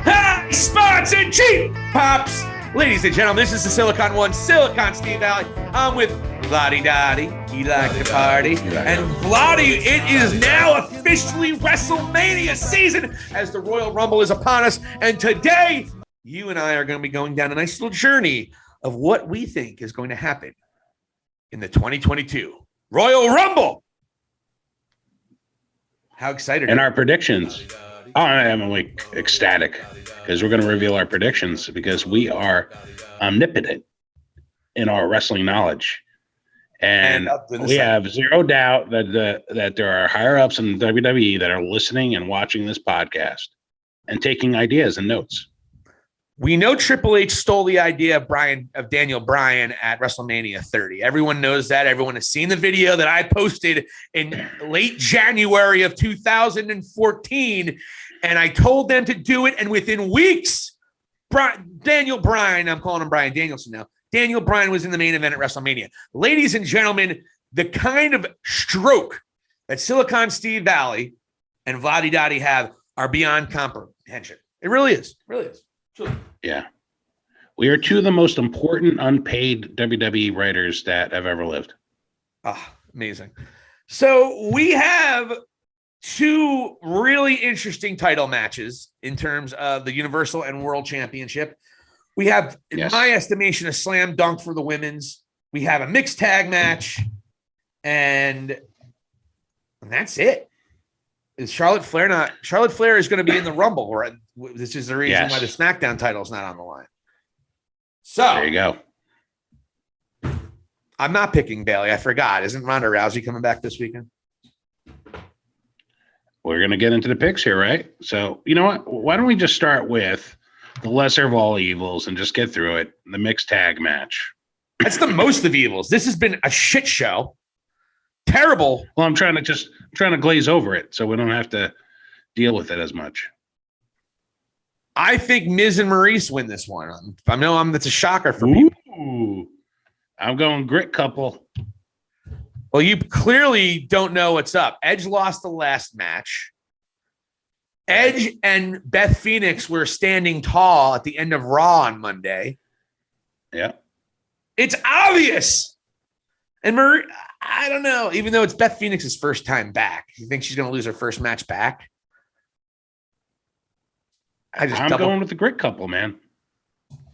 Hi, spots and cheap pops. Ladies and gentlemen, this is the Silicon One, Silicon Steve Valley. I'm with Vladi Dottie. He liked to party. And Vladi, it is now officially Wrestlemania season as the Royal Rumble is upon us. And today, you and I are going to be going down a nice little journey of what we think is going to happen in the 2022 Royal Rumble. How excited and our predictions. Oh, I'm like ecstatic because we're going to reveal our predictions because we are omnipotent in our wrestling knowledge. And we have zero doubt that there are higher ups in WWE that are listening and watching this podcast and taking ideas and notes. We know Triple H stole the idea of Daniel Bryan at WrestleMania 30. Everyone knows that. Everyone has seen the video that I posted in late January of 2014, and I told them to do it. And within weeks, Daniel Bryan, I'm calling him Bryan Danielson now, Daniel Bryan was in the main event at WrestleMania. Ladies and gentlemen, the kind of stroke that Silicon Steve Valley and Vladi Dottie have are beyond comprehension. It really is. It really is. Yeah. We are two of the most important unpaid WWE writers that have ever lived. Amazing. So we have two really interesting title matches in terms of the Universal and World Championship. We have, in my estimation, a slam dunk for the women's. We have a mixed tag match, and that's it. Is Charlotte Flair not? Charlotte Flair is going to be in the Rumble. This is the reason why the SmackDown title is not on the line. So there you go. I'm not picking Bayley. I forgot. Isn't Ronda Rousey coming back this weekend? We're going to get into the picks here, right? So you know what? Why don't we just start with the lesser of all evils and just get through it? The mixed tag match. That's the most of evils. This has been a shit show. Terrible. Well, I'm trying to glaze over it so we don't have to deal with it as much. I think Miz and Maurice win this one. I know that's a shocker for people. Ooh, I'm going grit couple. Well, you clearly don't know what's up. Edge lost the last match. Edge and Beth Phoenix were standing tall at the end of Raw on Monday. Yeah. It's obvious. And I don't know, even though it's Beth Phoenix's first time back, you think she's going to lose her first match back? I'm going with the grit couple, man.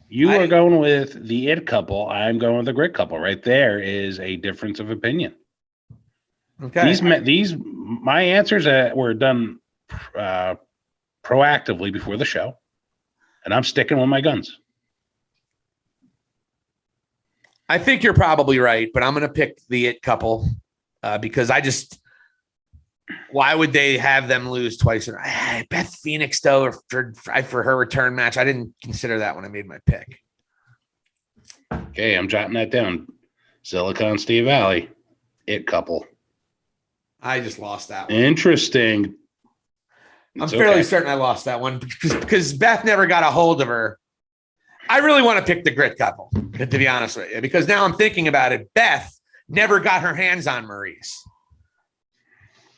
You are going with the it couple. I'm going with the grit couple. Right there is a difference of opinion. Okay. My answers were done proactively before the show, and I'm sticking with my guns. I think you're probably right, but I'm going to pick the it couple because why would they have them lose twice? Beth Phoenix, though, for her return match, I didn't consider that when I made my pick. Okay, I'm jotting that down. Silicon Steve Valley, it couple. I just lost that one. Interesting. I'm fairly certain I lost that one because Beth never got a hold of her. I really want to pick the grit couple, to be honest with you, because now I'm thinking about it. Beth never got her hands on Maurice.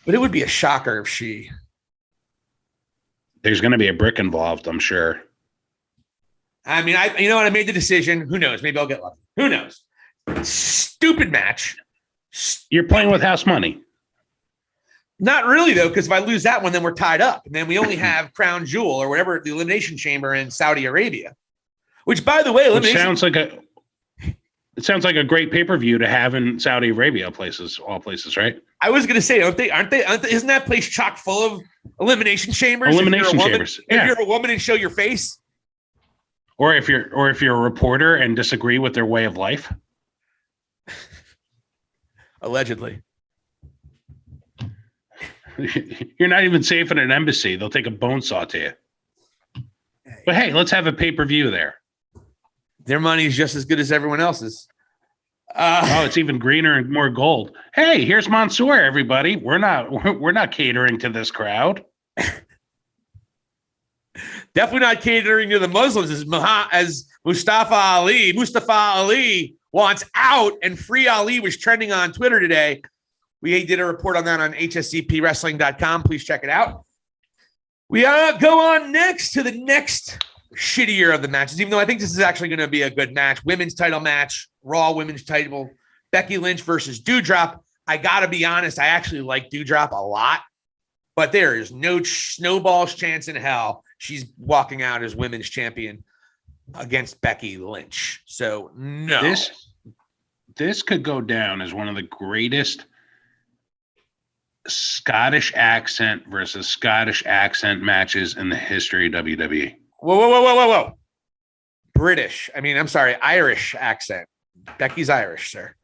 But it would be a shocker if she. There's going to be a brick involved, I'm sure. I mean, you know what? I made the decision. Who knows? Maybe I'll get lucky. Who knows? Stupid match. You're playing with house money. Not really, though, because if I lose that one, then we're tied up. And then we only have Crown Jewel or whatever, the Elimination Chamber in Saudi Arabia. Which, by the way, it sounds like a great pay-per-view to have in Saudi Arabia, all places, right? I was going to say, aren't they? Isn't that place chock full of elimination chambers? Elimination chambers. If you're a woman and show your face, or if you're a reporter and disagree with their way of life, allegedly, you're not even safe in an embassy. They'll take a bone saw to you. But hey, let's have a pay-per-view there. Their money is just as good as everyone else's. It's even greener and more gold. Hey, here's Mansoor, everybody. We're not catering to this crowd. Definitely not catering to the Muslims as Mustafa Ali wants out, and Free Ali was trending on Twitter today. We did a report on that on hscpwrestling.com. Please check it out. We go on next to the next shittier of the matches, even though I think this is actually going to be a good match. Women's title match, Raw Women's title, Becky Lynch versus Doudrop. I got to be honest, I actually like Doudrop a lot, but there is no snowball's chance in hell she's walking out as women's champion against Becky Lynch. So, no. This could go down as one of the greatest Scottish accent versus Scottish accent matches in the history of WWE. Whoa. British. I'm sorry, Irish accent. Becky's Irish, sir.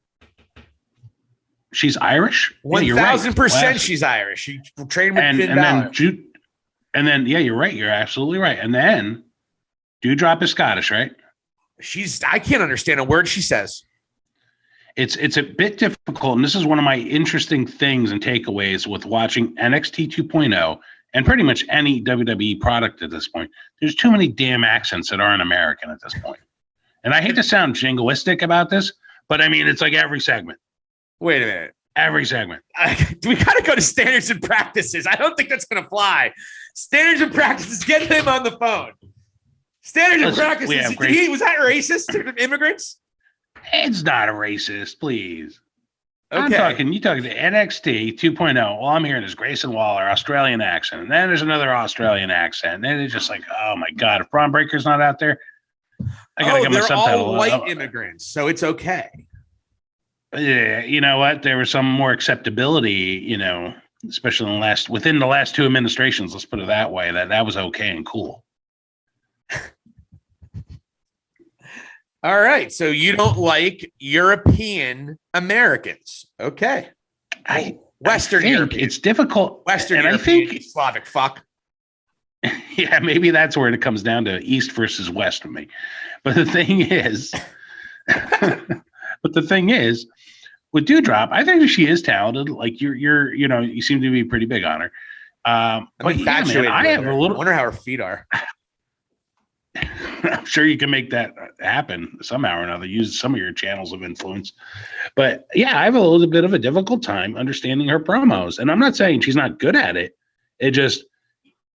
She's Irish? 1,000% right. She's Irish. She trained with Finn Balor. And then, yeah, you're right. You're absolutely right. And then Doudrop is Scottish, right? I can't understand a word she says. It's a bit difficult, and this is one of my interesting things and takeaways with watching NXT 2.0 and pretty much any WWE product at this point. There's too many damn accents that aren't American at this point. And I hate to sound jingoistic about this, but it's like every segment. Wait a minute. Every segment. We got to go to standards and practices. I don't think that's going to fly. Standards and practices. Get him on the phone. Standards and practices. Was that racist to immigrants? It's not a racist, please. Okay. You talking to NXT 2.0. All I'm hearing is Grayson Waller, Australian accent. And then there's another Australian accent. And then it's just like, oh my God, if Braun Breaker's not out there, I got to get my subtitle. They're all white immigrants, so it's okay. Yeah, you know what? There was some more acceptability, especially within the last two administrations, let's put it that way, that was okay and cool. All right. So you don't like European Americans. Okay. Western European. It's difficult. Western European, I think Slavic fuck. Yeah, maybe that's where it comes down to East versus West for me. But the thing is, with Doudrop, I think she is talented. Like you seem to be pretty big on her. I wonder how her feet are. I'm sure you can make that happen somehow or another. Use some of your channels of influence. But yeah, I have a little bit of a difficult time understanding her promos. And I'm not saying she's not good at it.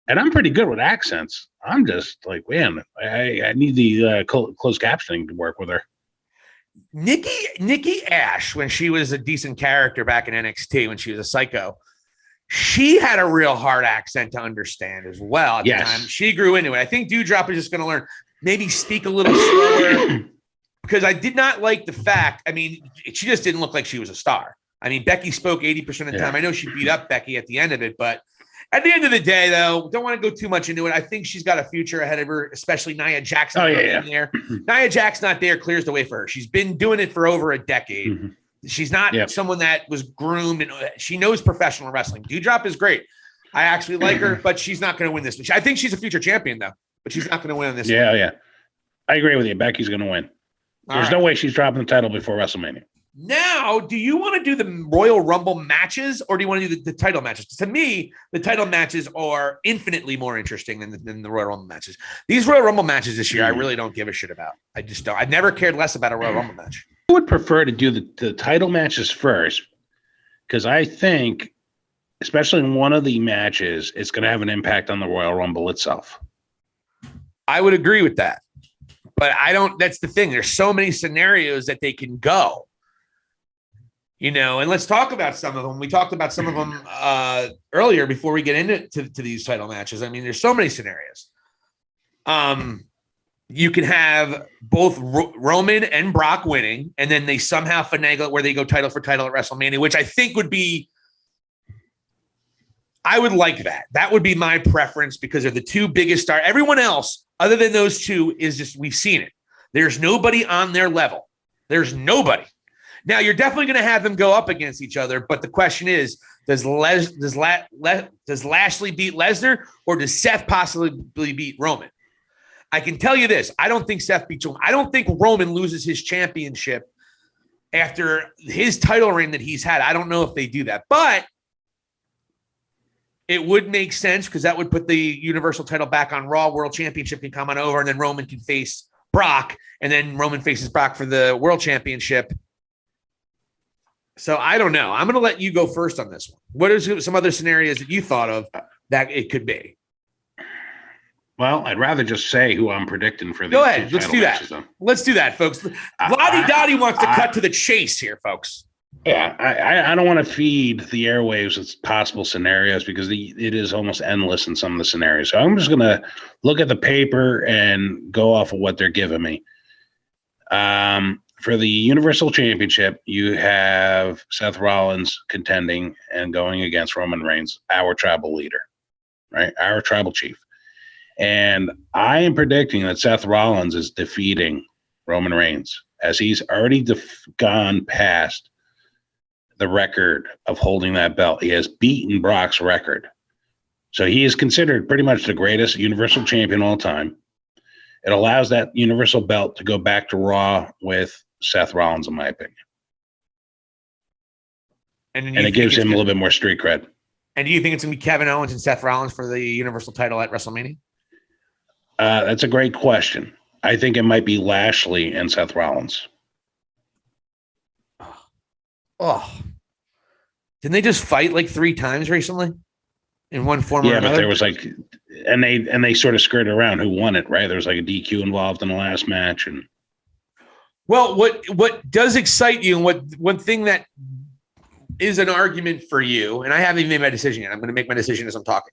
And I'm pretty good with accents. I'm just like, man, I need the closed captioning to work with her. Nikki Ash, when she was a decent character back in NXT, when she was a psycho, she had a real hard accent to understand as well at the time. She grew into it. I think Doudrop is just going to learn, maybe speak a little slower, because I did not like the fact. She just didn't look like she was a star. Becky spoke 80% of the time. I know she beat up Becky at the end of it, but at the end of the day, though, don't want to go too much into it. I think she's got a future ahead of her, especially Nia Jax. In there. Nia Jax not there clears the way for her. She's been doing it for over a decade. Mm-hmm. She's not someone that was groomed, and she knows professional wrestling. Doudrop is great. I actually like her, but she's not going to win this. I think she's a future champion, though, but she's not going to win on this. Yeah. I agree with you. Becky's going to win. There's no way she's dropping the title before WrestleMania. Now, do you want to do the Royal Rumble matches, or do you want to do the title matches? To me, the title matches are infinitely more interesting than the Royal Rumble matches. These Royal Rumble matches this year, I really don't give a shit about. I just don't. I've never cared less about a Royal Rumble match. I would prefer to do the title matches first, because I think, especially in one of the matches, it's going to have an impact on the Royal Rumble itself. I would agree with that, but I don't. That's the thing. There's so many scenarios that they can go. And let's talk about some of them. We talked about some of them earlier before we get into these title matches. There's so many scenarios. You can have both Roman and Brock winning, and then they somehow finagle it where they go title for title at WrestleMania, which I think would be, I would like that. That would be my preference, because they're the two biggest stars. Everyone else, other than those two, is just, we've seen it. There's nobody on their level. There's nobody. Now, you're definitely going to have them go up against each other, but the question is, does Lashley beat Lesnar, or does Seth possibly beat Roman? I can tell you this. I don't think Seth beats Roman. I don't think Roman loses his championship after his title reign that he's had. I don't know if they do that, but it would make sense, because that would put the Universal title back on Raw. World Championship can come on over, and then Roman can face Brock, and then Roman faces Brock for the World Championship. So I don't know. I'm going to let you go first on this one. What are some other scenarios that you thought of that it could be? Well, I'd rather just say who I'm predicting for the Go ahead. Let's do that. Let's do that, folks. Vladi Dottie wants to cut to the chase here, folks. Yeah, I don't want to feed the airwaves with possible scenarios because it is almost endless in some of the scenarios. So I'm just going to look at the paper and go off of what they're giving me. For the Universal Championship, you have Seth Rollins contending and going against Roman Reigns, our tribal leader, right? Our tribal chief. And I am predicting that Seth Rollins is defeating Roman Reigns as he's already gone past the record of holding that belt. He has beaten Brock's record. So he is considered pretty much the greatest Universal Champion of all time. It allows that Universal belt to go back to Raw with Seth Rollins, in my opinion. And it gives him a little bit more street cred. And do you think it's going to be Kevin Owens and Seth Rollins for the Universal title at WrestleMania? That's a great question. I think it might be Lashley and Seth Rollins. Oh, didn't they just fight like 3 times recently in one form or another? Yeah, but there was like, and they sort of skirted around who won it, right? There was like a DQ involved in the last match. And well, what does excite you, and one thing that is an argument for you, and I haven't even made my decision yet. I'm going to make my decision as I'm talking.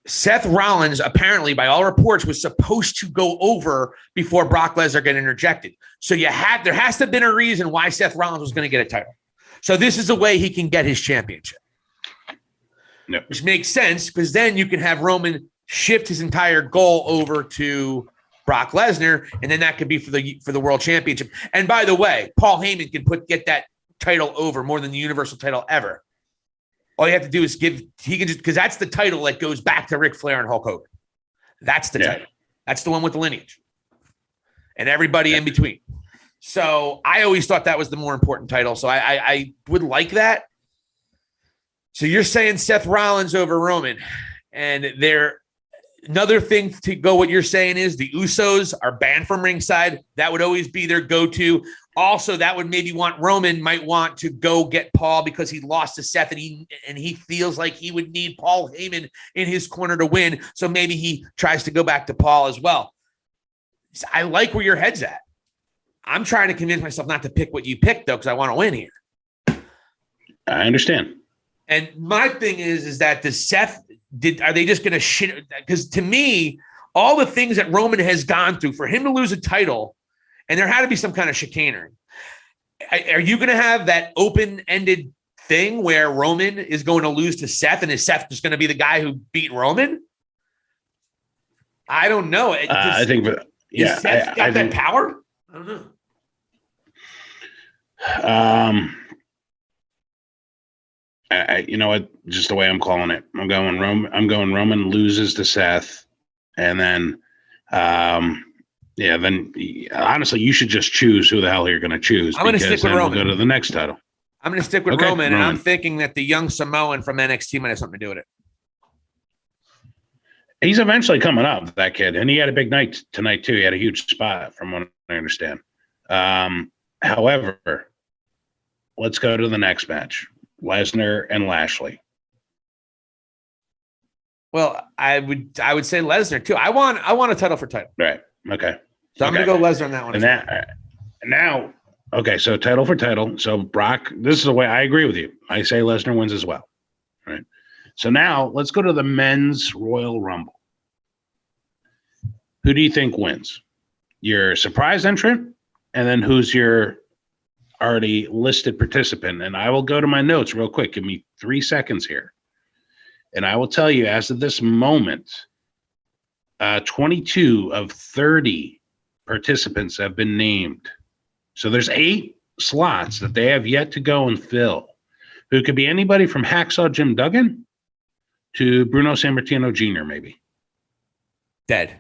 Seth Rollins, apparently, by all reports, was supposed to go over before Brock Lesnar got interjected. So there has to have been a reason why Seth Rollins was going to get a title. So this is a way he can get his championship. Yep. Which makes sense because then you can have Roman shift his entire goal over to Brock Lesnar, and then that could be for the world championship. And by the way, Paul Heyman can get that title over more than the Universal title ever. All you have to do is because that's the title that goes back to Ric Flair and Hulk Hogan. That's the title. That's the one with the lineage and everybody in between. So I always thought that was the more important title. So I would like that. So you're saying Seth Rollins over Roman, and another thing to go, what you're saying is the Usos are banned from ringside. That would always be their go-to. Also, that would maybe might want to go get Paul because he lost to Seth and he feels like he would need Paul Heyman in his corner to win. So maybe he tries to go back to Paul as well. I like where your head's at. I'm trying to convince myself not to pick what you picked though, because I want to win here. I understand. And my thing is that are they just going to shit? Because to me, all the things that Roman has gone through for him to lose a title, and there had to be some kind of chicanery. Are you going to have that open-ended thing where Roman is going to lose to Seth, and is Seth just going to be the guy who beat Roman? I don't know. I think, Seth got that power? I don't know. You know what? Just the way I'm calling it. I'm going Roman loses to Seth, and then, then honestly, you should just choose who the hell you're going to choose. I'm going to stick with Roman. We'll go to the next title. I'm going to stick with Roman, and I'm thinking that the young Samoan from NXT might have something to do with it. He's eventually coming up, that kid, and he had a big night tonight too. He had a huge spot, from what I understand. However, let's go to the next match. Lesnar and Lashley. Well, I would say Lesnar too. I want a title for title. Right. Okay. So I'm going to go Lesnar on that one. Now, okay. So title for title. So Brock, this is the way I agree with you. I say Lesnar wins as well. Right. So now let's go to the men's Royal Rumble. Who do you think wins? Your surprise entrant, and then who's your already listed participant? And I will go to my notes real quick. Give me 3 seconds here. And I will tell you, as of this moment, 22 of 30 participants have been named. So there's 8 slots that they have yet to go and fill. Who could be anybody from Hacksaw Jim Duggan to Bruno Sammartino Jr., maybe. Dead.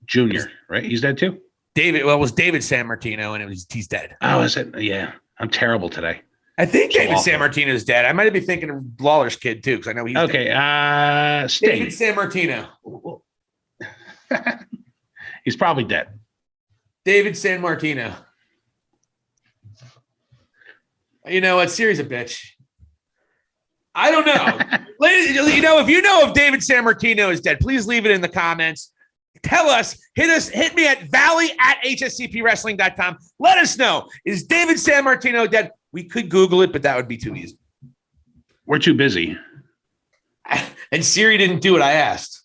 Junior, right? He's dead too? It was David Sammartino, and he's dead. Oh, is it? Yeah. I'm terrible today. I think David Sammartino is dead. I might be thinking of Lawler's kid too, because I know he's okay. Dead. Sting. David Sammartino. He's probably dead. David Sammartino. You know what? Series a bitch. I don't know. If you know if David Sammartino is dead, please leave it in the comments. Tell us, hit me at valley@hscpwrestling.com. Let us know. Is David Sammartino dead? We could Google it, but that would be too easy. We're too busy. And Siri didn't do what I asked.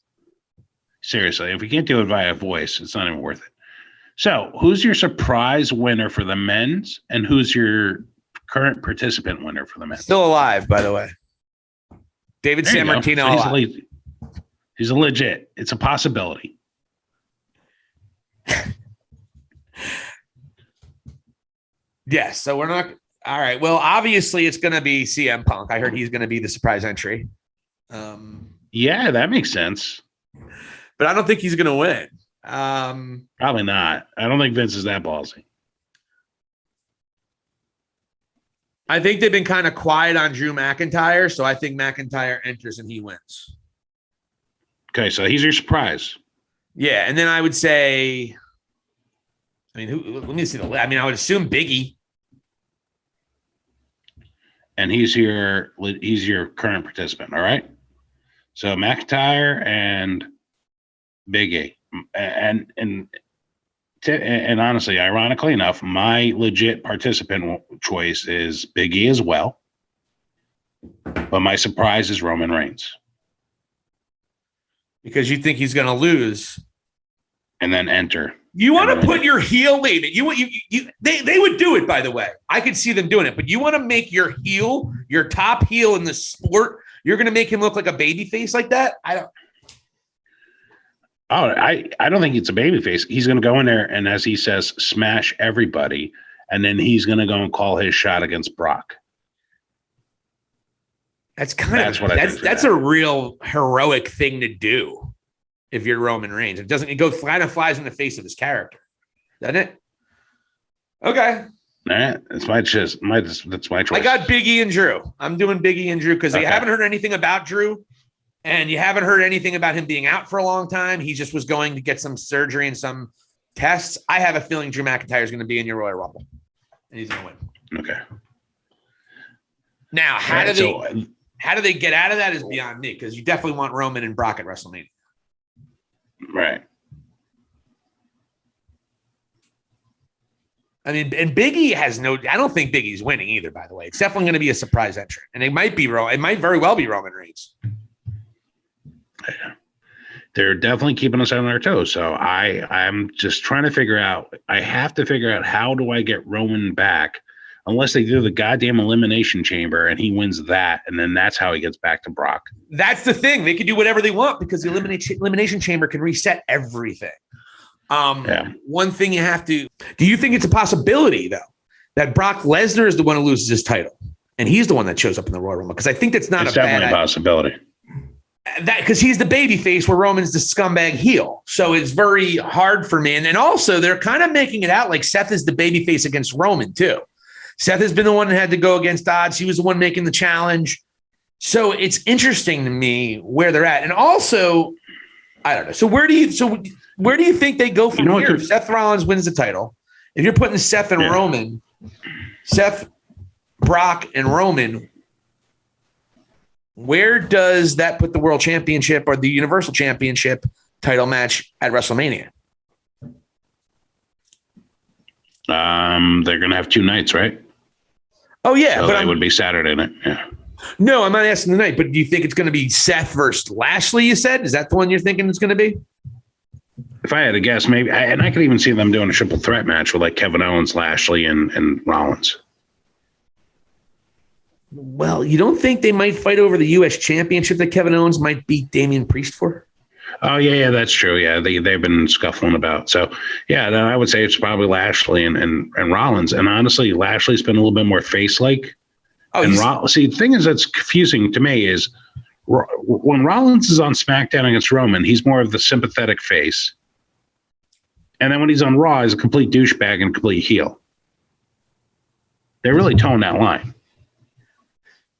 Seriously, if we can't do it via voice, it's not even worth it. So, who's your surprise winner for the men's, and who's your current participant winner for the men's? Still alive, by the way. David Sammartino. So he's a legit. It's a possibility. Yes. So we're not. All right. Well, obviously, it's going to be CM Punk. I heard he's going to be the surprise entry. Yeah, that makes sense. But I don't think he's going to win. Probably not. I don't think Vince is that ballsy. I think they've been kind of quiet on Drew McIntyre, so I think McIntyre enters and he wins. Okay, so he's your surprise. Yeah, and then I would say, let me see I would assume Big E. And he's your current participant, all right? So McIntyre and Big E. And honestly, ironically enough, my legit participant choice is Big E as well. But my surprise is Roman Reigns. Because you think he's going to lose. And then enter. You want to put your heel, wait a minute, they would do it, by the way. I could see them doing it, but you want to make your heel, your top heel in the sport, you're going to make him look like a baby face like that? I don't think it's a baby face. He's going to go in there and, as he says, smash everybody, and then he's going to go and call his shot against Brock. That's a real heroic thing to do if you're Roman Reigns. It kind of flies in the face of his character, doesn't it? Okay. Nah, that's my choice. That's my choice. I got Big E and Drew. I'm doing Big E and Drew because you haven't heard anything about Drew. And you haven't heard anything about him being out for a long time. He just was going to get some surgery and some tests. I have a feeling Drew McIntyre is going to be in your Royal Rumble. And he's going to win. Okay. Now, how do they get out of that is beyond me, because you definitely want Roman and Brock at WrestleMania. Right. I mean, and Big E I don't think Big E's winning either, by the way. It's definitely going to be a surprise entrant. And it might very well be Roman Reigns. They're definitely keeping us on our toes. So I'm just trying to figure out. I have to figure out, how do I get Roman back, unless they do the goddamn Elimination Chamber and he wins that, and then that's how he gets back to Brock. That's the thing. They can do whatever they want because the Elimination Chamber can reset everything. One thing you have to. Do you think it's a possibility though that Brock Lesnar is the one who loses his title and he's the one that shows up in the Royal Rumble? Because I think that's It's definitely a possibility. That because he's the baby face where Roman's the scumbag heel. So it's very hard for me. And also they're kind of making it out like Seth is the baby face against Roman too. Seth has been the one that had to go against odds. He was the one making the challenge. So it's interesting to me where they're at. And also, I don't know. So where do you think they go from here? If Seth Rollins wins the title, if you're putting Seth and Roman, Seth, Brock, and Roman, where does that put the World Championship or the Universal Championship title match at WrestleMania? They're going to have 2 nights, right? Oh, yeah. So but it would be Saturday night. Yeah. No, I'm not asking the night, but do you think it's going to be Seth versus Lashley, you said? Is that the one you're thinking it's going to be? If I had to guess, maybe. And I could even see them doing a triple threat match with like Kevin Owens, Lashley, and Rollins. Well, you don't think they might fight over the U.S. Championship that Kevin Owens might beat Damian Priest for? Oh, yeah, that's true. Yeah, they've been scuffling about. So, yeah, then I would say it's probably Lashley and Rollins. And honestly, Lashley's been a little bit more face-like. Oh, and see, the thing is that's confusing to me is when Rollins is on SmackDown against Roman, he's more of the sympathetic face. And then when he's on Raw, he's a complete douchebag and complete heel. They really tone that line.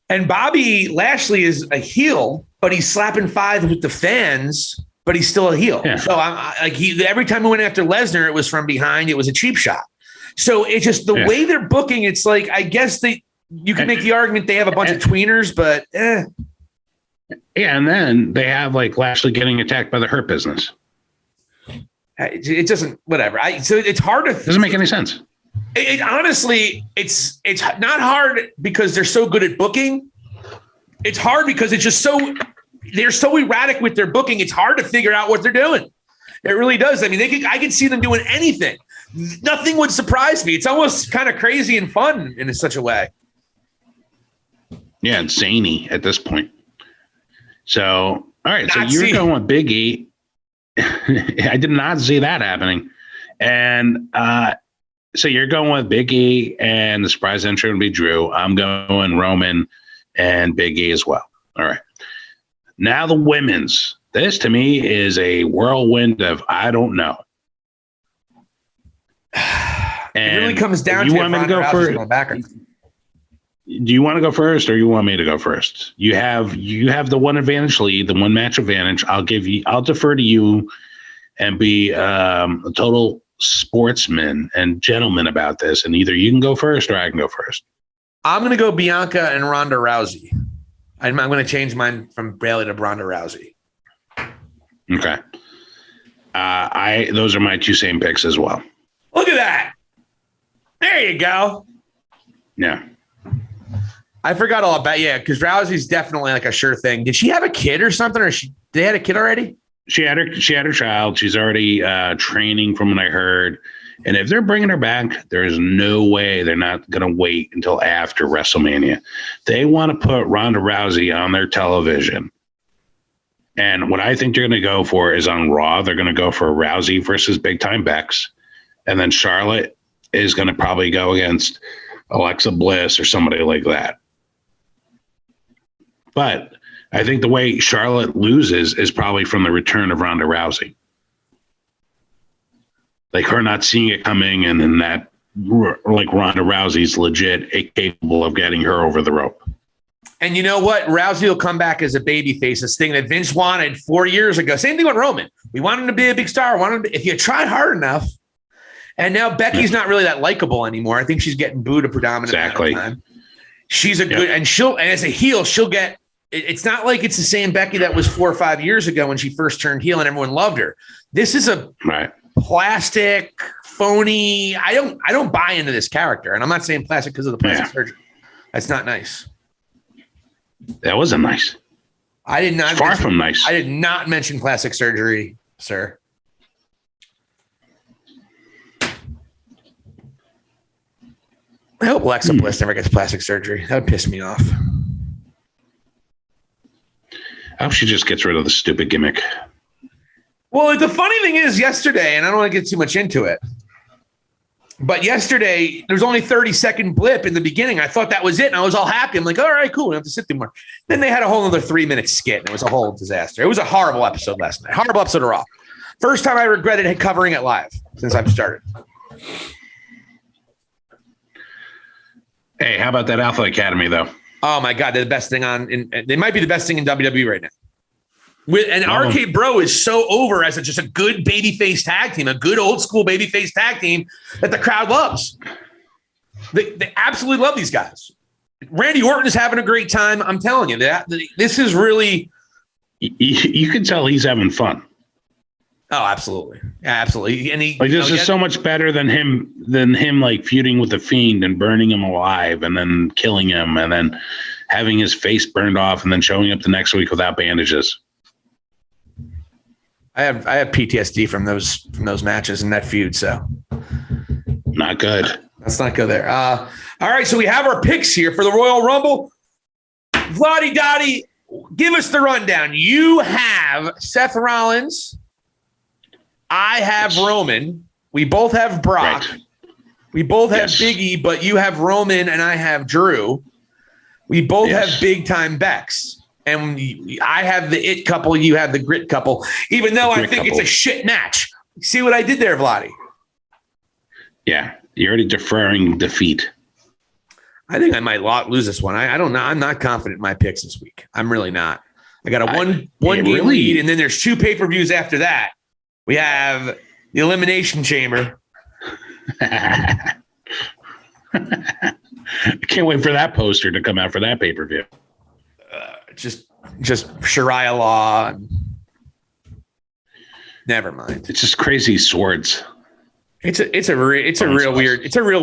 And Bobby Lashley is a heel, but he's slapping fives with the fans, but he's still a heel. Yeah. So every time he went after Lesnar, it was from behind. It was a cheap shot. So it's just the way they're booking. It's like, I guess you can make the argument they have a bunch of tweeners, but yeah, and then they have like Lashley getting attacked by the Hurt Business. It doesn't, whatever. So it's hard to. Doesn't make any sense. Honestly, it's not hard because they're so good at booking. It's hard because it's just they're so erratic with their booking. It's hard to figure out what they're doing. It really does. I mean, I could see them doing anything. Nothing would surprise me. It's almost kind of crazy and fun in such a way. Yeah, it's zany at this point. So, all right. So you're going with Big E. I did not see that happening. And so you're going with Big E, and the surprise entrant would be Drew. I'm going Roman and Big E as well. All right. Now the women's. This to me is a whirlwind of I don't know. And it really comes down to you want me to go first. Do you want to go first, or you want me to go first? You have the one advantage lead, the one match advantage. I'll defer to you and be a total sportsman and gentleman about this. And either you can go first or I can go first. I'm going to go Bianca and Ronda Rousey. I'm going to change mine from Bayley to Ronda Rousey. Okay. Those are my two same picks as well. Look at that. There you go. Yeah. I forgot all about, because Rousey's definitely like a sure thing. Did she have a kid or something, or they had a kid already? She had her child. She's already training from what I heard. And if they're bringing her back, there's no way they're not going to wait until after WrestleMania. They want to put Ronda Rousey on their television. And what I think they're going to go for is on Raw. They're going to go for Rousey versus Big Time Bex. And then Charlotte is going to probably go against Alexa Bliss or somebody like that. But I think the way Charlotte loses is probably from the return of Ronda Rousey. Like her not seeing it coming, and then that, like Ronda Rousey's legit capable of getting her over the rope. And you know what? Rousey will come back as a babyface, this thing that Vince wanted 4 years ago. Same thing with Roman. We want him to be a big star. If you try hard enough. And now Becky's not really that likable anymore. I think she's getting booed a predominant amount of time. She's a good, and as a heel, she'll get. It's not like it's the same Becky that was 4 or 5 years ago when she first turned heel and everyone loved her. This is a plastic, phony. I don't buy into this character, and I'm not saying plastic because of the plastic surgery. That's not nice. That wasn't nice. I did not. Far from nice. I did not mention plastic surgery, sir. I hope Alexa Bliss never gets plastic surgery. That would piss me off. I hope she just gets rid of the stupid gimmick. Well, the funny thing is yesterday, and I don't want to get too much into it, but yesterday there was only 30-second blip in the beginning. I thought that was it, and I was all happy. I'm like, all right, cool. We don't have to sit there more. Then they had a whole other 3-minute skit, and it was a whole disaster. It was a horrible episode last night. Horrible episode of Raw. First time I regretted covering it live since I've started. Hey, how about that Alpha Academy, though? Oh, my God. They're the best thing they might be the best thing in WWE right now. And RK Bro is so over as just a good babyface tag team, a good old school babyface tag team that the crowd loves. They absolutely love these guys. Randy Orton is having a great time. I'm telling you, this is really. You can tell he's having fun. Oh, absolutely. Absolutely. And this is so much better than him like feuding with the Fiend and burning him alive and then killing him and then having his face burned off and then showing up the next week without bandages. I have PTSD from those matches and that feud, so not good. Let's not go there. All right, so we have our picks here for the Royal Rumble. Vladi Dottie, give us the rundown. You have Seth Rollins. I have Roman. We both have Brock. Right. We both have Big E, but you have Roman and I have Drew. We both have Big Time Bex. And I have the it couple. You have the grit couple, even though I think it's a shit match. See what I did there, Vladi? Yeah. You're already deferring defeat. I think I might lose this one. I don't know. I'm not confident in my picks this week. I'm really not. I got a one game lead, and then there's 2 pay-per-views after that. We have the Elimination Chamber. I can't wait for that poster to come out for that pay-per-view. Just Sharia law. Never mind. It's just crazy swords. It's a real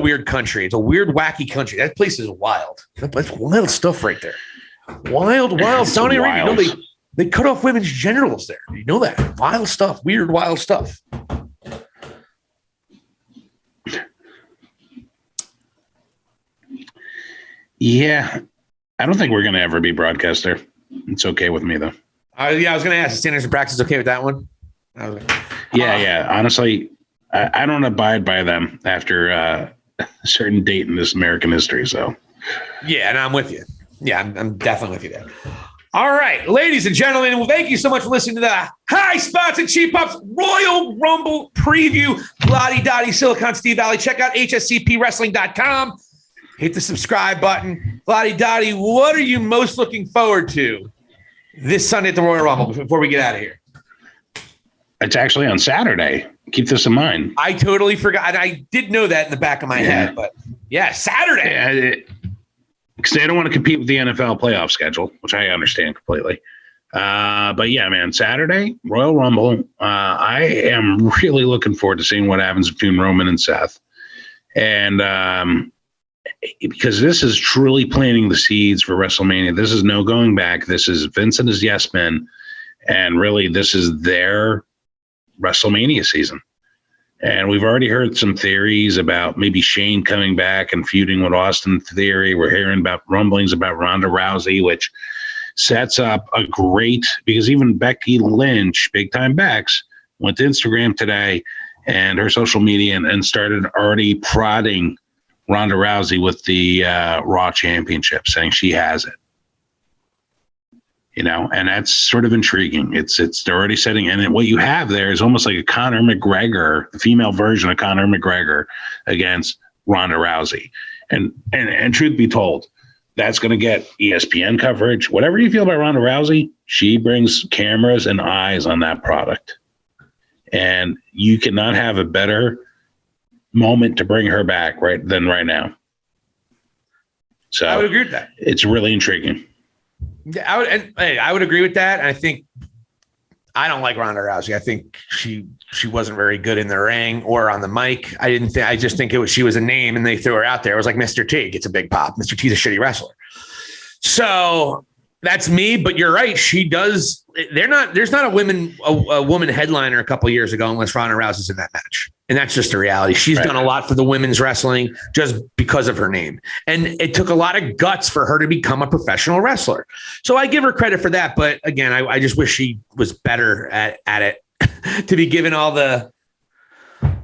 weird country. It's a weird, wacky country. That place is wild. That's wild stuff right there. Wild. Saudi Arabia. You know, they cut off women's genitals there. You know that? Wild stuff. Weird, wild stuff. Yeah. I don't think we're going to ever be broadcast there. It's okay with me, though. I was going to ask, standards and practice okay with that one? Yeah. Honestly, I don't abide by them after a certain date in this American history. So, yeah, and I'm with you. Yeah, I'm definitely with you there. All right, ladies and gentlemen, well, thank you so much for listening to the High Spots and Cheap Ups Royal Rumble preview. Vladi, Dottie, Silicon Steve Valley. Check out hscpwrestling.com. Hit the subscribe button. Vladi, Dottie, what are you most looking forward to this Sunday at the Royal Rumble before we get out of here? It's actually on Saturday. Keep this in mind. I totally forgot. I did know that in the back of my head, but yeah, Saturday. Because they don't want to compete with the NFL playoff schedule, which I understand completely. But yeah, man, Saturday, Royal Rumble. I am really looking forward to seeing what happens between Roman and Seth. And because this is truly planting the seeds for WrestleMania. This is no going back. This is Vince and his yes men. And really, this is their WrestleMania season. And we've already heard some theories about maybe Shane coming back and feuding with Austin Theory. We're hearing about rumblings about Ronda Rousey, which sets up a great, because even Becky Lynch, Big Time Bex, went to Instagram today and her social media and started already prodding Ronda Rousey with the Raw Championship, saying she has it. You know, and that's sort of intriguing. They're already setting, and what you have there is almost like a Conor McGregor, the female version of Conor McGregor against Ronda Rousey. And truth be told, that's going to get ESPN coverage. Whatever you feel about Ronda Rousey, she brings cameras and eyes on that product. And you cannot have a better moment to bring her back than right now. So I would agree with that. It's really intriguing. Yeah, I would agree with that. And I think I don't like Ronda Rousey. I think she wasn't very good in the ring or on the mic. I just think she was a name and they threw her out there. It was like Mr. T gets a big pop. Mr. T's a shitty wrestler. So that's me, but you're right. She does. There's not a woman headliner a couple of years ago unless Ronda Rousey's in that match. And that's just the reality. She's done a lot for the women's wrestling just because of her name. And it took a lot of guts for her to become a professional wrestler. So I give her credit for that. But again, I just wish she was better at it to be given all the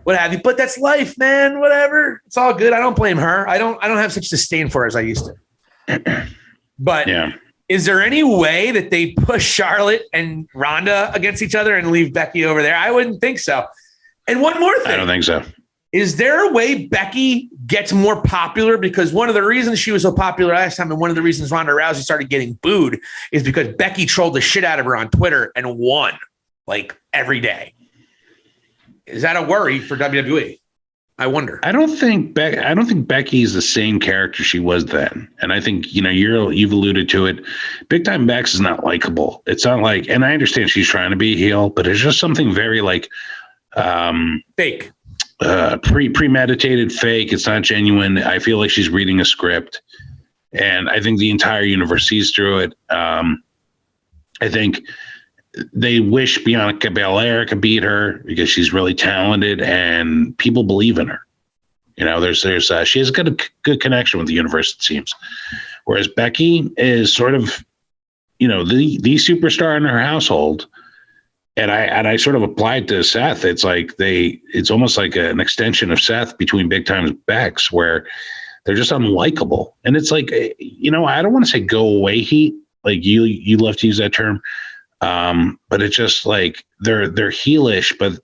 what have you. But that's life, man. Whatever. It's all good. I don't blame her. I don't have such disdain for her as I used to. But yeah. Is there any way that they push Charlotte and Ronda against each other and leave Becky over there? I wouldn't think so. And one more thing. I don't think so. Is there a way Becky gets more popular? Because one of the reasons she was so popular last time and one of the reasons Ronda Rousey started getting booed is because Becky trolled the shit out of her on Twitter and won like every day. Is that a worry for WWE? I wonder. I don't think Becky's the same character she was then. And I think, you've alluded to it. Big Time Bex is not likable. It's not like, and I understand she's trying to be a heel, but it's just something very like fake, premeditated, fake. It's not genuine. I feel like she's reading a script, and I think the entire universe sees through it. I think they wish Bianca Belair could beat her because she's really talented and people believe in her. She has a good connection with the universe, it seems. Whereas Becky is sort of, the superstar in her household. And I sort of applied to Seth. It's almost like an extension of Seth between Big Time Bex, where they're just unlikable. And it's like, I don't want to say go away heat. Like you love to use that term. But it's just like they're heelish, but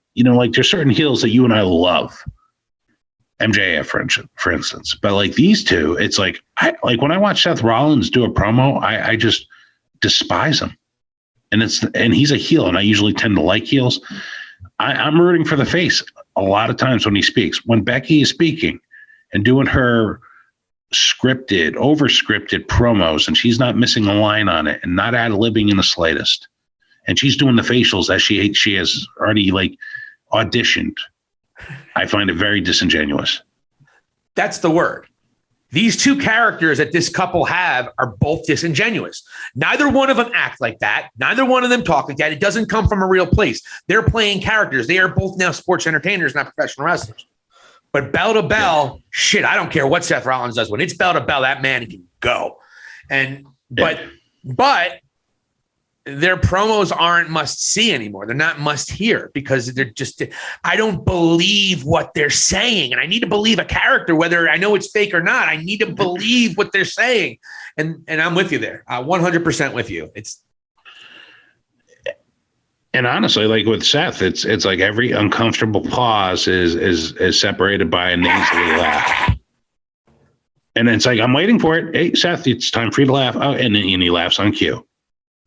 there's certain heels that you and I love. MJF, for instance. But like these two, it's like when I watch Seth Rollins do a promo, I just despise him. And he's a heel, and I usually tend to like heels. I'm rooting for the face a lot of times when he speaks. When Becky is speaking and doing her scripted, over-scripted promos, and she's not missing a line on it and not ad-libbing in the slightest. And she's doing the facials as she has already like auditioned. I find it very disingenuous. That's the word. These two characters that this couple have are both disingenuous. Neither one of them act like that. Neither one of them talk like that. It doesn't come from a real place. They're playing characters. They are both now sports entertainers, not professional wrestlers. But bell to bell, shit, I don't care what Seth Rollins does. When it's bell to bell, that man can go. But their promos aren't must see anymore. They're not must hear because they're just, I don't believe what they're saying. And I need to believe a character, whether I know it's fake or not. I need to believe what they're saying. And I'm with you there. 100% with you. And honestly, like with Seth, it's like every uncomfortable pause is separated by a nasally laugh. And it's like, I'm waiting for it. Hey, Seth, it's time for you to laugh. Oh, and he laughs on cue.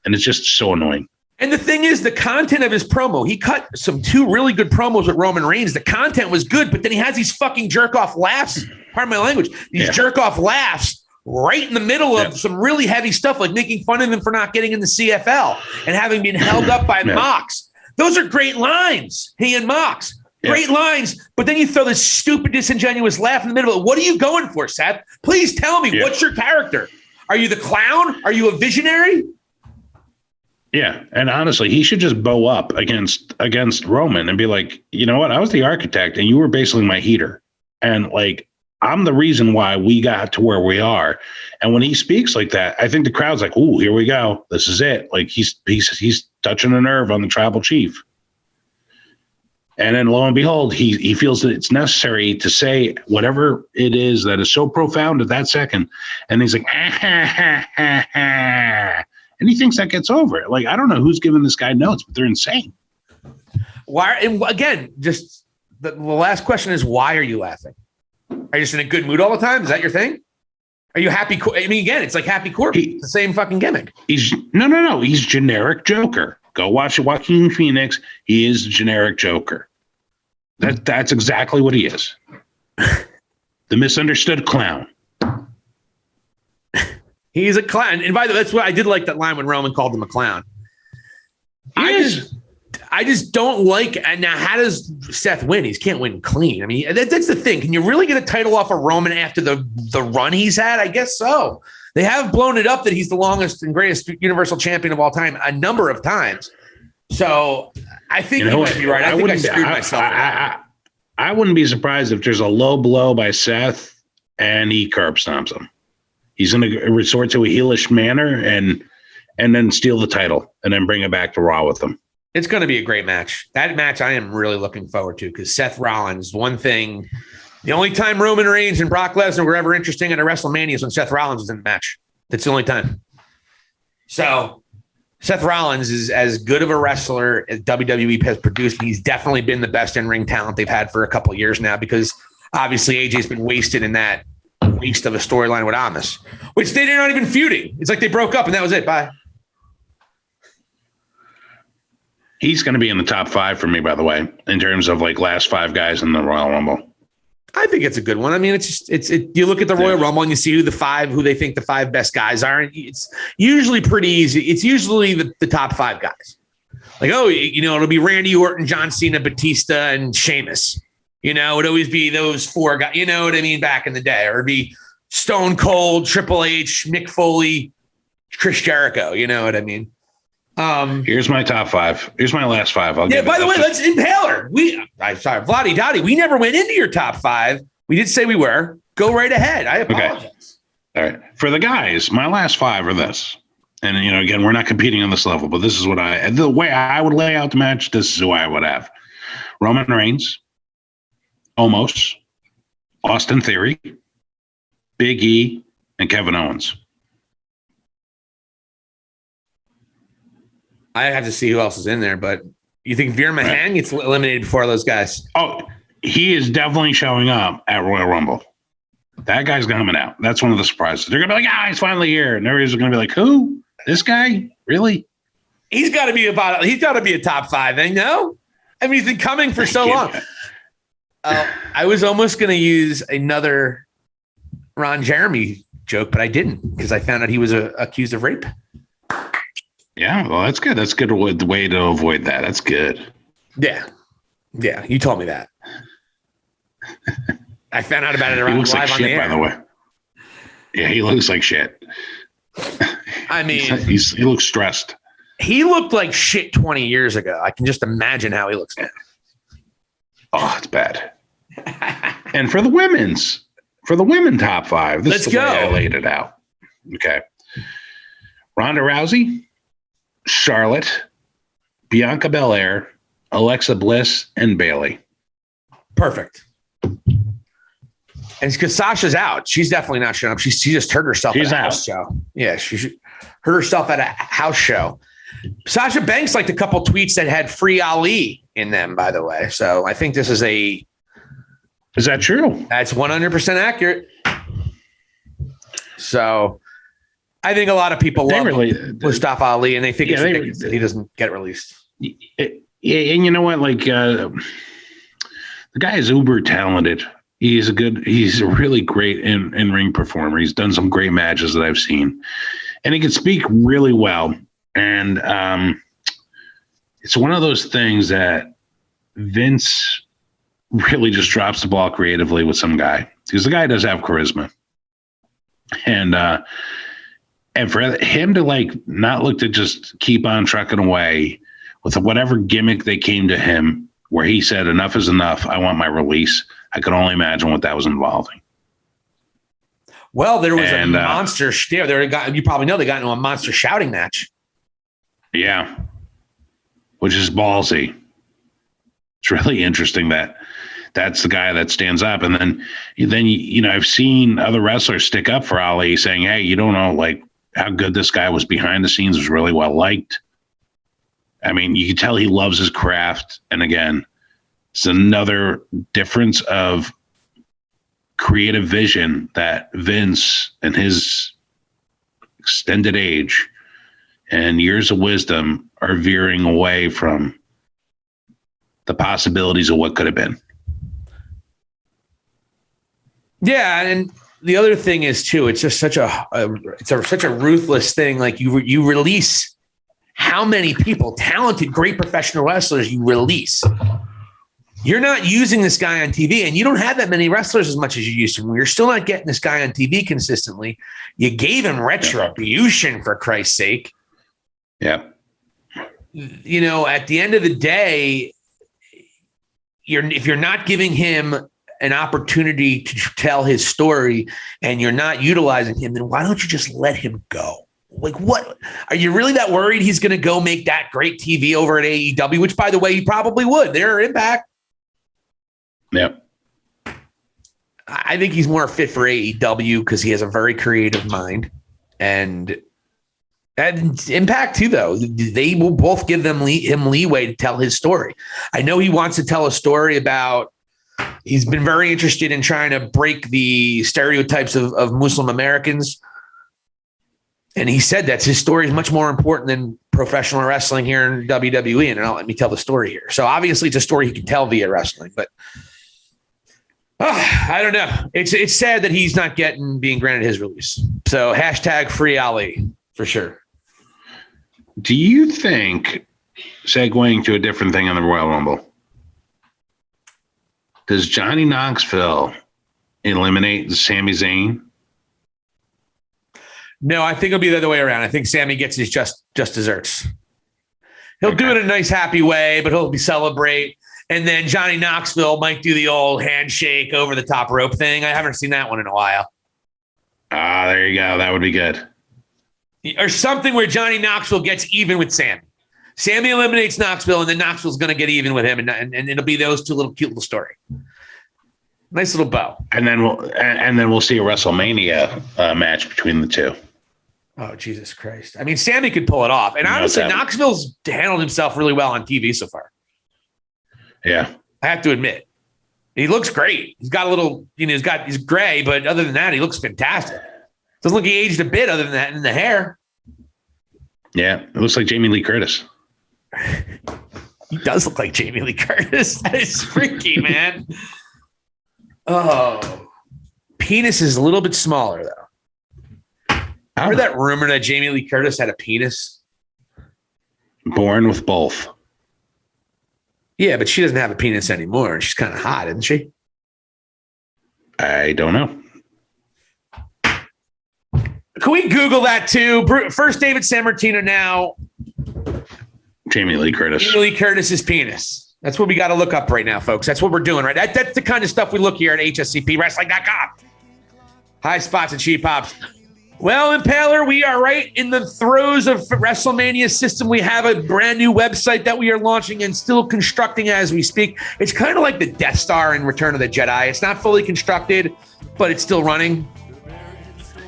And it's just so annoying. And the thing is, the content of his promo, he cut two really good promos with Roman Reigns. The content was good, but then he has these fucking jerk-off laughs, pardon my language, these jerk-off laughs right in the middle of some really heavy stuff, like making fun of him for not getting in the CFL and having been held up by Mox. Those are great lines, he and Mox. Great lines, but then you throw this stupid, disingenuous laugh in the middle of it. What are you going for, Seth? Please tell me, what's your character? Are you the clown? Are you a visionary? Yeah, and honestly, he should just bow up against Roman and be like, you know what? I was the architect, and you were basically my heater, and like I'm the reason why we got to where we are. And when he speaks like that, I think the crowd's like, "Ooh, here we go. This is it." Like he's touching a nerve on the tribal chief. And then lo and behold, he feels that it's necessary to say whatever it is that is so profound at that second, and he's like, and he thinks that gets over it. Like, I don't know who's giving this guy notes, but they're insane. Why? And again, just the last question is, why are you laughing? Are you just in a good mood all the time? Is that your thing? Are you happy? I mean, again, it's like Happy Corbin. It's the same fucking gimmick. No. He's generic Joker. Go watch Joaquin Phoenix. He is generic Joker. That's exactly what he is. The misunderstood clown. He's a clown. And by the way, that's what I did like that line when Roman called him a clown. I just don't like. And now, how does Seth win? He can't win clean. I mean, that's the thing. Can you really get a title off of Roman after the run he's had? I guess so. They have blown it up that he's the longest and greatest Universal Champion of all time a number of times. So I think you might be right. I think I screwed myself. I wouldn't be surprised if there's a low blow by Seth and he curb stomps him. He's going to resort to a heelish manner and then steal the title and then bring it back to Raw with him. It's going to be a great match. That match I am really looking forward to because Seth Rollins, one thing, the only time Roman Reigns and Brock Lesnar were ever interesting at a WrestleMania is when Seth Rollins was in the match. That's the only time. So Seth Rollins is as good of a wrestler as WWE has produced. He's definitely been the best in-ring talent they've had for a couple of years now because obviously AJ's been wasted in that waste of a storyline with Owens, which they're not even feuding. It's like they broke up and that was it. Bye. He's going to be in the top 5 for me, by the way, in terms of like last 5 guys in the Royal Rumble. I think it's a good one. I mean, you look at the Royal Rumble and you see who they think the 5 best guys are. And it's usually pretty easy. It's usually the top 5 guys. Like, it'll be Randy Orton, John Cena, Batista, and Sheamus. It'd always be those 4 guys. You know what I mean? Back in the day, or it'd be Stone Cold, Triple H, Mick Foley, Chris Jericho. You know what I mean? Here's my top 5. Here's my last 5. By the way, let's Impaler. Vladi Dottie. We never went into your top 5. We did say we were. Go right ahead. I apologize. Okay. All right. For the guys, my last 5 are this. And again, we're not competing on this level, but this is what the way I would lay out the match. This is who I would have: Roman Reigns, Omos, Austin Theory, Big E, and Kevin Owens. I have to see who else is in there, but you think Veer Mahan gets eliminated before those guys? Oh, he is definitely showing up at Royal Rumble. That guy's coming out. That's one of the surprises. They're going to be like, he's finally here. And everybody's going to be like, who? This guy? Really? He's got to be a top 5, no? I mean, he's been coming for so long. I was almost going to use another Ron Jeremy joke, but I didn't because I found out he was accused of rape. Yeah, well, that's good. That's good way to avoid that. That's good. Yeah. Yeah, you told me that. I found out about it around live on the air. By the way. Yeah, he looks like shit. I mean, he looks stressed. He looked like shit 20 years ago. I can just imagine how he looks now. Oh, it's bad. And for the women top 5, this is the way I laid it out. Okay. Ronda Rousey, Charlotte, Bianca Belair, Alexa Bliss, and Bayley. Perfect. And it's because Sasha's out. She's definitely not showing up. She just hurt herself at a house show. Yeah, she hurt herself at a house show. Sasha Banks liked a couple tweets that had Free Ali in them, by the way. So I think this is a... Is that true? That's 100% accurate. So I think a lot of people love Mustafa Ali, and they think it's ridiculous that he doesn't get released. Yeah, and you know what? Like, the guy is uber talented. He's a really great in-ring performer. He's done some great matches that I've seen. And he can speak really well. And it's one of those things that Vince really just drops the ball creatively with some guy. Because the guy does have charisma. And for him to like not look to just keep on trucking away with whatever gimmick they came to him where he said, enough is enough, I want my release. I could only imagine what that was involving. Well, there was a monster. You probably know they got into a monster shouting match. Yeah, which is ballsy. It's really interesting that that's the guy that stands up. And then I've seen other wrestlers stick up for Ali saying, hey, you don't know like how good this guy was behind the scenes, was really well liked. I mean, you can tell he loves his craft. And again, it's another difference of creative vision that Vince and his extended age and years of wisdom are veering away from the possibilities of what could have been. Yeah, and the other thing is too, it's just such a ruthless thing. Like you release how many people, talented, great professional wrestlers you release. You're not using this guy on TV, and you don't have that many wrestlers as much as you used to. You're still not getting this guy on TV consistently. You gave him retribution, for Christ's sake. Yeah. You know, at the end of the day, if you're not giving him an opportunity to tell his story and you're not utilizing him, then why don't you just let him go? Like, what? Are you really that worried he's going to go make that great TV over at AEW, which, by the way, he probably would. They're Impact. Yep. I think he's more fit for AEW because he has a very creative mind. And Impact, too, though. They will both give him leeway to tell his story. I know he wants to tell a story about he's been very interested in trying to break the stereotypes of Muslim Americans. And he said that his story is much more important than professional wrestling here in WWE. And let me tell the story here. So obviously it's a story he can tell via wrestling, but I don't know. It's sad that he's not being granted his release. So hashtag free Ali for sure. Do you think, segueing to a different thing on the Royal Rumble, does Johnny Knoxville eliminate Sami Zayn? No, I think it'll be the other way around. I think Sammy gets his just desserts. He'll do it in a nice, happy way, but he'll celebrate. And then Johnny Knoxville might do the old handshake over the top rope thing. I haven't seen that one in a while. Ah, there you go. That would be good. Or something where Johnny Knoxville gets even with Sammy. Sammy eliminates Knoxville, and then Knoxville's going to get even with him, and it'll be those two cute little story. Nice little bow. And then we'll see a WrestleMania match between the two. Oh, Jesus Christ. I mean, Sammy could pull it off. And honestly, Knoxville's handled himself really well on TV so far. Yeah. I have to admit. He looks great. He's got a little, he's gray, but other than that, he looks fantastic. Doesn't look like he aged a bit other than that in the hair. Yeah. It looks like Jamie Lee Curtis. He does look like Jamie Lee Curtis. That is freaky, man. Oh. penis is a little bit smaller, though. I heard that rumor that Jamie Lee Curtis had a penis. Born with both. Yeah, but she doesn't have a penis anymore. She's kind of hot, isn't she? I don't know. Can we Google that too? First David Sammartino, now Jamie Lee Curtis. Jamie Lee Curtis's penis. That's what we got to look up right now, folks. That's what we're doing, right? That's the kind of stuff we look here at HSCP Wrestling.com. High spots and cheap pops. Well, Impaler, we are right in the throes of Wrestlemania system. We have a brand new website that we are launching and still constructing as we speak. It's kind of like the Death Star in Return of the Jedi. It's not fully constructed, but it's still running.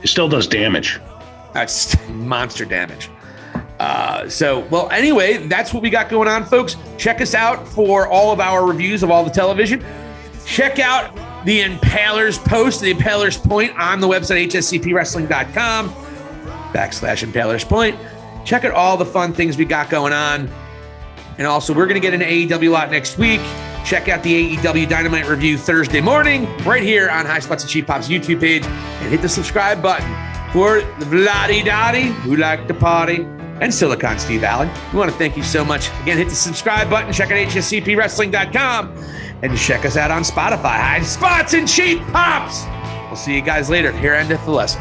It still does damage. That's monster damage. Well, anyway, that's what we got going on, folks. Check us out for all of our reviews of all the television. Check out the Impaler's post, the Impaler's Point, on the website, hscpwrestling.com/Impaler's Point. Check out all the fun things we got going on. And also, we're going to get an AEW lot next week. Check out the AEW Dynamite review Thursday morning, right here on High Spots and Cheap Pop's YouTube page. And hit the subscribe button for the Vladi Dottie, who like to party, and Silicon Steve Allen. We want to thank you so much. Again, hit the subscribe button. Check out hscpwrestling.com. And check us out on Spotify. High Spots and Cheap Pops. We'll see you guys later. Here endeth the lesson.